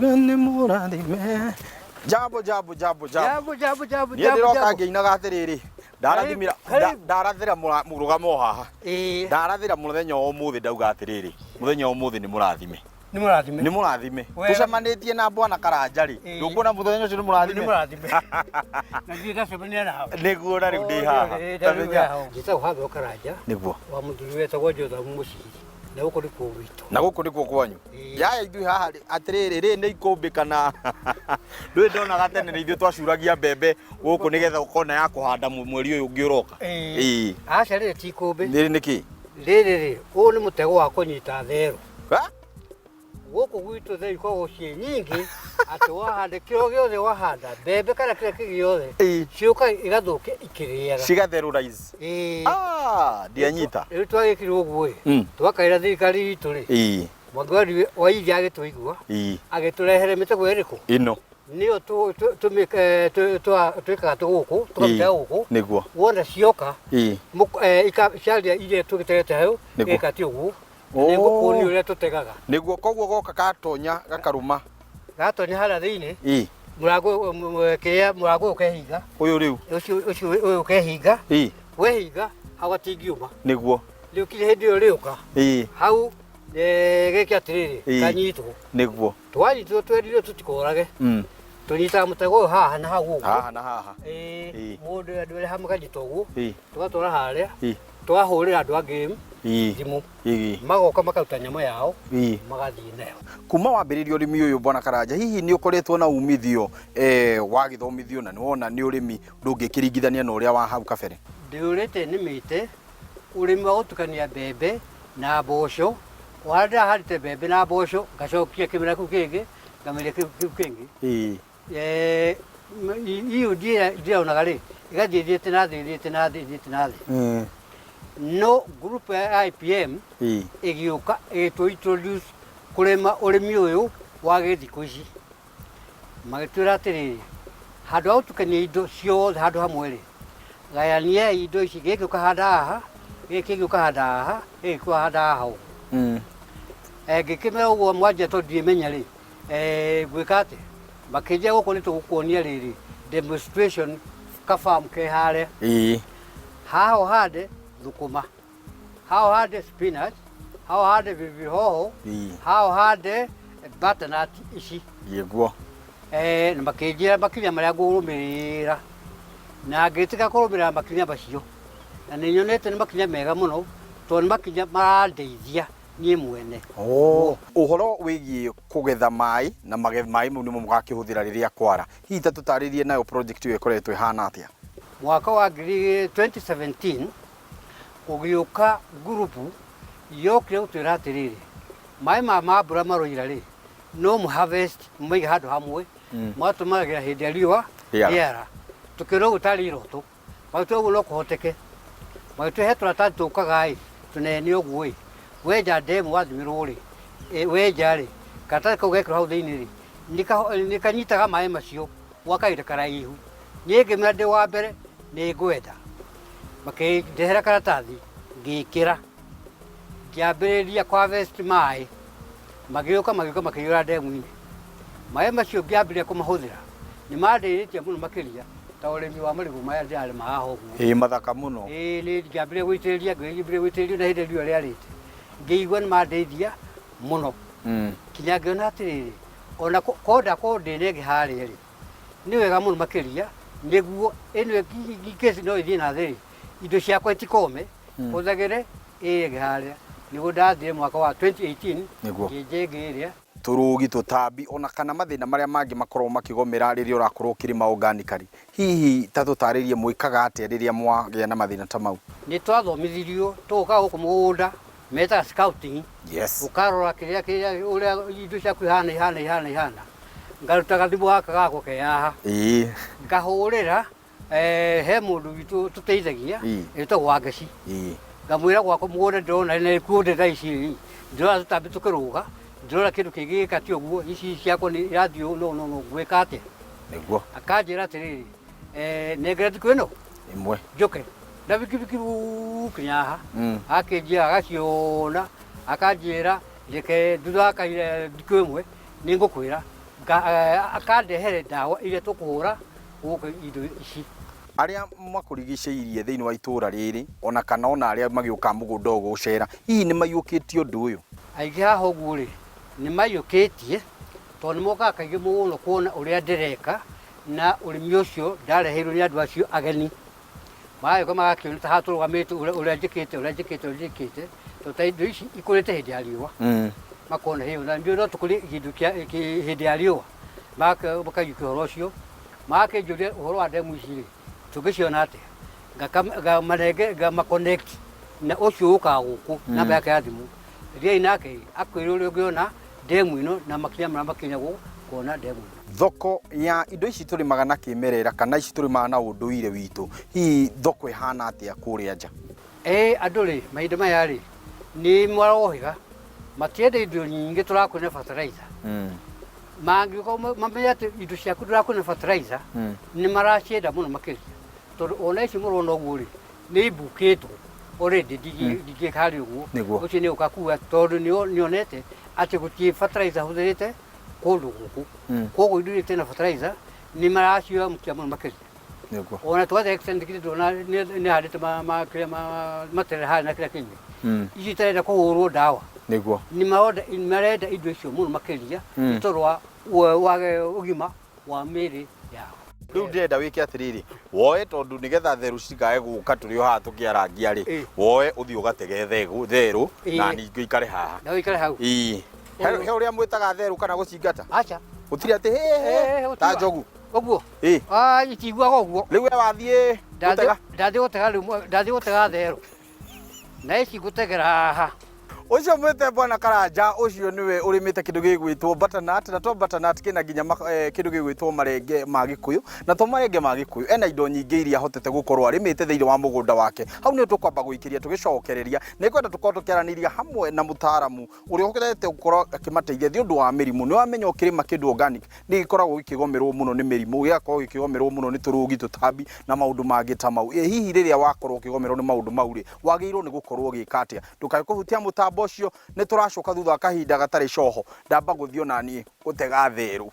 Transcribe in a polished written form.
Ugane murathime. Jambo. Ndiroka ngeinaga atiriri. Ndarathira murugamo haha. Ndarathira muthenya umuthi ndauga atiriri. Muthenya umuthi ni murathime. Ni murathime. Tucemanitie na Bwana Karanja ri. Ndukuna muthenya ucio ni murathime. Na ndika cemania nawe. Niguo na riu ndi haha. Ndita uhatho Karanja. Niguo. Wa muthuri wetagwo Jothamu Muciri. Na guko ndikuo gwitu. Na guko ndikuo kwanyu. Yaya ithui haha atiriri ri ni ikumbi kana ndui ndona gatene ni ithui twacuragia mbembe guku nigetha ukona ya kuhanda mweri uyu ungi uroka. Aca riri ti ikumbi. Riri niki? Riri uyu ni mutego wa kunyita thero. Ha? Guku gwitu thero ikoragwo ciĩ nyingĩ atĩ wahanda kĩro gĩothe wahanda mbembe kana kĩrĩa kĩngĩ gĩothe ciũka igathukia ikĩrĩaga cigatherũraiz. Ndianyita. Rĩu twagĩkire ũguo twakaĩra thirikari itũ rĩ Mwathani wa iria agĩtũigua agĩtũrehere mĩtego ĩrĩkũ ĩno nĩyo twĩkaga tũgũkũ tũkamĩtega gũkũ nĩguo wona cioka ciaria iria tũgĩtegete hau gĩka ti ũguo nĩguo nĩ ũrĩa tũtegaga nĩguo koguo goka gatonya gakaruma gatonya harĩa thĩinĩ mũrango mũrango ũkehinga ũyũ rĩu ũyũ ũkehinga wehinga hau gatingiuma nĩguo rĩu kire hĩndĩ ĩyo rĩũka hau gĩkĩ atĩrĩrĩ kanyitwo nĩguo twanyitwo twerirwo tũtikorage tũnyitaga mũtego ũyũ haha na hau ũguo haha na haha mũndũ andũ erĩ hamwe kanyita ũguo tũgatwara harĩa twahũrĩra andũ a game thimũ magoka makaruta nyama yao magathiĩ nayo. Kuma wambĩrĩria ũrĩmi ũyũ Bwana Karanja hihi nĩ ũkoretwo na umithio wa gĩthomithio na nĩwona nĩ ũrĩmi ndũngĩkĩringithania na ũrĩa wa hau kabere? Ndĩũrĩte nĩmĩte ũrĩmi wa gũtukania mbembe na mboco wala ndaharĩte mbembe na mboco ngacokia kĩmera kĩu kĩngĩ ngameria kĩu kĩngĩ iyo ndĩronaga rĩ igathiĩ thiĩte na thĩ no group ya IPM ĩgĩũka ĩgĩtũ introduce kũrĩma ũrĩmi ũyũ wa gĩthikũ ici magĩtwĩra atĩrĩrĩ handũ ha gũtukania indo ciothe handũ hamwe rĩ gayania indo ici gĩkĩ ũkahanda haha gĩkĩ ũkahanda haha gĩkĩ ũkahanda haha ũguo ngĩkĩmera ũguo mwanjia tondũ ndiĩmenya rĩ gwĩka atĩ makĩnjia gũkũ nĩ tũgũkuonia rĩrĩ demonstration kafarm ke harĩa haha ũhande thũkũma haha ũhande spinach haha ũhande pilipili hoho haha ũhande butternut ici yĩguo na makĩnjĩra makinya marĩa ngũrũmĩrĩra na ngĩtĩka kũrũmĩrĩra makinya macio na nĩ nyonete nĩ makinya mega mũno tondũ nĩ makinya marandeithia niĩ mwene. Ũhoro wĩgiĩ kũgetha maĩ na maĩ mau nĩmo mũgakĩhũthĩra rĩrĩa kwara hihi ta tũtarĩrie nayo project ĩyo ĩkoretwo ĩhana atĩa? Mwaka wa 2017 gũgĩũka ngurupu yokire gũtwĩra atĩrĩrĩ maĩ ma mbura maroira rĩ no mũharvest maige handũ hamwe mwatũmagĩra hĩndĩ ya riũa rĩara tũkĩrwo gũtarĩ iroto magĩtwĩra ũguo no kũhoteke magĩtũhe tũratathi tũkaga ĩ tũnene ũguo ĩ wenja ndemu wathimirwo rĩ wenja rĩ karatathi kau gekĩrwo hau thĩinĩ rĩ nĩ kanyitaga maĩ macio gwa kahinda karaihu niĩ ngĩmera ndĩ wa mbere nĩ ngwenda makĩndehera karatathi ngĩkĩra ngĩambĩrĩria harvest maĩ magĩũka makĩiyũra ndemu-inĩ maĩ macio ngĩambĩrĩria kũmahũthĩra nĩ mandeithĩtie mũno makĩria ta ũrĩmi wa marigũ maya ndĩrarĩma haha ũguo mathaka mũno nĩ ngĩambĩrĩria gũitĩrĩria na hĩndĩ riũa rĩarĩte ngĩigua nĩ mandeithia mũno kinya ngĩona atĩrĩrĩ ona konda ndĩnenge harĩa rĩ nĩ wega mũno makĩria nĩguo ĩno case no ĩthiĩ na thĩ indo ciakwa itikome hũthagĩre ĩrĩ harĩa nĩguo ndathire mwaka wa 2018 ngĩenje ngĩrĩa tũrũgi tũtambi ona kana mathĩna marĩa mangĩ makorwo makĩgomera rĩrĩa ũrakorwo ũkĩrĩma organically hihi ta tũtarĩrie mwĩkaga atĩa rĩrĩa mwagĩa na mathĩna ta mau? Nĩ twathomithirio tũgoka gũkũ mũgũnda metaga scouting ũkarora kĩrĩa ũrĩa indo ciaku ihana ngaruta gathimũ gaka gagũke haha ngahũrĩra he mũndũ witũ tũteithagia ĩtagwo Wangeci ngamwĩra gwakwa mũgũnda ndĩrona nĩ kuonde thaa ici ndĩrona tũtambi tũkĩrũga ndĩrona kĩndũ kĩngĩ gĩka ti ũguo ici ciakwa nĩ irathiĩ no gwĩka atĩa nĩguo akanjĩra atĩrĩrĩ nengera thikũ ĩno ĩmwe njoke na bikibiki kinya haha akĩnjĩra agaciona akanjĩra reke thutha wa kahinda thikũ ĩmwe nĩ ngũkwĩra akandehere ndawa iria tukuhura guku indo ici. Aria makurigicĩirie thĩinĩ wa itũra rĩrĩ ona kana ona aria magĩũka mũgũnda ũgũcera hihi nĩ maiyũkĩtie ũndũ ũyũ? Aingĩ haha ũguo rĩ nĩ maiyũkĩtie tondũ nĩ mokaga kaingĩ mũno kuona ũrĩa ndĩreka na ũrĩmi ũcio ndareheirwo nĩ andũ acio ageni. Magagĩũka magakĩona ta haha tũrũgamĩte ũrĩa njĩkĩte tondũ indo ici ikũrĩte hĩndĩ ya riũa. Makona hiyo na ndio tukũrĩ hĩndĩ ya riũa makaiyũkia ũhoro ũcio magakĩnjũria ũhoro wa ndemu ici rĩ tũngĩciona atĩa ngama-connect na ũcio ũkaga gũkũ namba yake ya thimũ thiai nake akwĩre ũrĩa ũngĩona ndemu ĩno na makinya marĩa makinyagwo kuona ndemu ĩno. Thoko ya indo ici tũrĩmaga na kĩmerera kana ici tũrĩmaga na ũndũire witũ hihi thoko ĩhana atĩa kũrĩa nja? Andũ rĩ mahinda maya rĩ nĩ marohĩga matiende indo nyingĩ tũrakwĩna fertilizer. Mangĩkorwo mamenya atĩ indo ciaku ndũrakwĩna fertilizer nĩ maracienda mũno makĩria tondũ ona ici mũrona ũguo rĩ nĩ ibukĩtwo already ndingĩkarĩ ũguo ũcio nĩ ũkakua tondũ nĩonete atĩ gũtirĩ fertilizer hũthĩrĩte kũndũ gũkũ koguo indo iria tena fertilizer nĩ maracioya mũkĩa mũno makĩria. Ona twathe extend kiti ndona nĩ handĩte matere harĩ na kĩrĩa kĩngĩ ici itarenda kũhũrwo ndawa nĩ marenda indo icio mũno makĩria tondũ wa ũgima wa mĩĩrĩ yao. Rĩu ndĩrenda wĩke atĩrĩrĩ woe tondũ nĩgetha therũ citikae gũka tũrĩ o haha tũkĩarangia rĩ woe ũthiĩ ũgatege therũ na ningĩ ikare haha. Na ũikare hau. He ũrĩa mwĩtaga therũ kana gũcingata? Aca. Gũtirĩ atĩ ta njogu. Ũguo? Itiguaga ũguo. Rĩu we wathiĩ gũtega? Ndathiĩ gũtega therũ na ici ngũtegera haha. Ucio mwete bwana Karanja ucio niwe urimite kindu gigwitwo butternut na to butternut kina nginya kindu gigwitwo marenge ma Gikuyu na to marenge ma Gikuyu ena indo nyingi iria hotete gukorwo arimite thiini wa mugunda wake hau ni tukwamba guikiria tugicokereria ni kwenda tukorwo tukiaraniria hamwe na mutaaramu uria uhotete gukorwo akimateithia thiondu wa mirimu ni wamenya ukirima kindu organic ni gikoragwo gikigomerwo muno ni mirimu giakorwo gikigomerwo muno ni turugi tutambi na maundu mangi ta mau hihi riria wakorwo ukigomerwo ni maundu mau ri wagirwo ni gukorwo gikatia ndukae kuhutia mutambo ucio ni turacoka thutha kahinda gatari coho ndamba guthio nani gutega therũ.